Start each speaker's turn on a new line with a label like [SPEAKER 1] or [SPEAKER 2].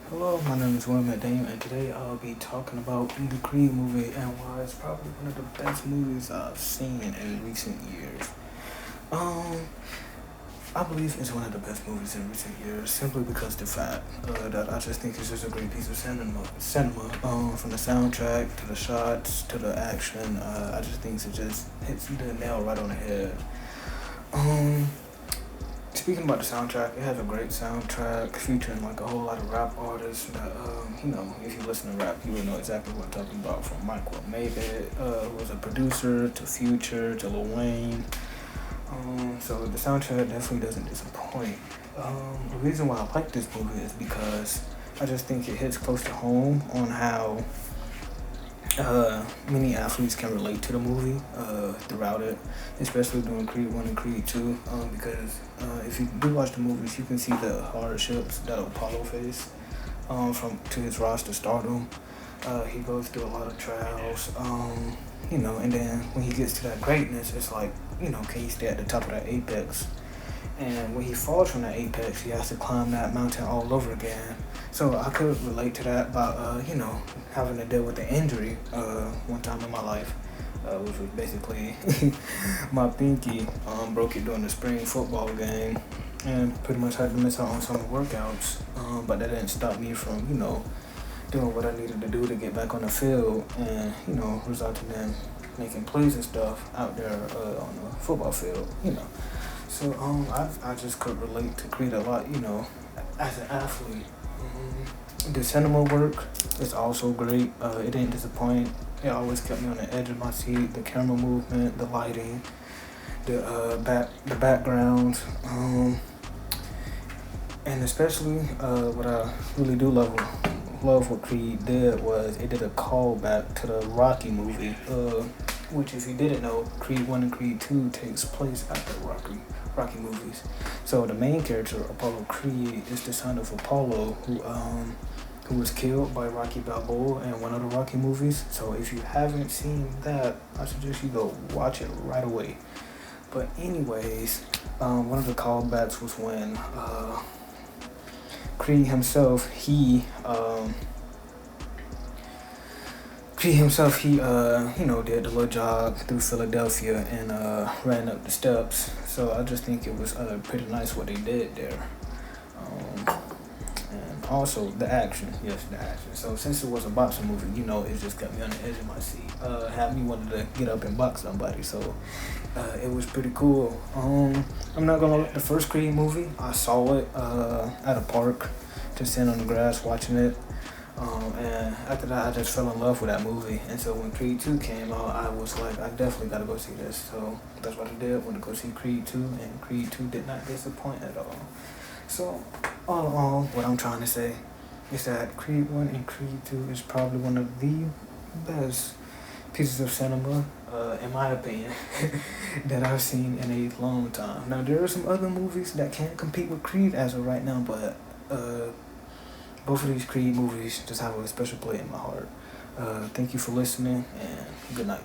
[SPEAKER 1] Hello, my name is William McDaniel, and today I'll be talking about the Creed movie and why it's probably one of the best movies I've seen in recent years. Um, I believe it's one of the best movies in recent years simply because the fact that I just think it's just a great piece of cinema. From the soundtrack to the shots to the action, I just think it just hits the nail right on the head. Um, Speaking about the soundtrack, it has a great soundtrack featuring like a whole lot of rap artists that, if you listen to rap, you will know exactly what I'm talking about. From Michael Maybach, who was a producer, to Future, to Lil Wayne. So the soundtrack definitely doesn't disappoint. The reason why I like this movie is because I just think it hits close to home on how many athletes can relate to the movie throughout it, especially during Creed 1 and Creed 2. Because if you do watch the movies, you can see the hardships that Apollo faced from to his rise to stardom. He goes through a lot of trials, and then when he gets to that greatness, it's like, can he stay at the top of that apex? And when he falls from that apex, he has to climb that mountain all over again. So I could relate to that by, having to deal with the injury one time in my life, which was basically my pinky broke it during the spring football game, and pretty much had to miss out on summer workouts. But that didn't stop me from, doing what I needed to do to get back on the field, and resulting in making plays and stuff out there on the football field. So I just could relate to Creed a lot, as an athlete. The cinema work is also great. It didn't disappoint. It always kept me on the edge of my seat. The camera movement, the lighting, the backgrounds, and especially what I really do love what Creed did was it did a callback to the Rocky movie. Which, if you didn't know, Creed 1 and Creed 2 takes place after Rocky movies. So the main character, Apollo Creed, is the son of Apollo, who was killed by Rocky Balboa in one of the Rocky movies. So if you haven't seen that, I suggest you go watch it right away. But anyways, one of the callbacks was when Creed himself, did the little jog through Philadelphia and ran up the steps. So I just think it was pretty nice what they did there. And also the action, yes, the action. So since it was a boxing movie, it just got me on the edge of my seat. Had me wanted to get up and box somebody. So it was pretty cool. I'm not gonna lie, the first Creed movie, I saw it at a park, just sitting on the grass watching it. And after that, I just fell in love with that movie. And so when Creed 2 came out, I was like, I definitely got to go see this. So that's what I did. Went to go see Creed 2, and Creed 2 did not disappoint at all. So, all in all, what I'm trying to say is that Creed 1 and Creed 2 is probably one of the best pieces of cinema, in my opinion, that I've seen in a long time. Now, there are some other movies that can't compete with Creed as of right now, but both of these Creed movies just have a special place in my heart. Thank you for listening, and good night.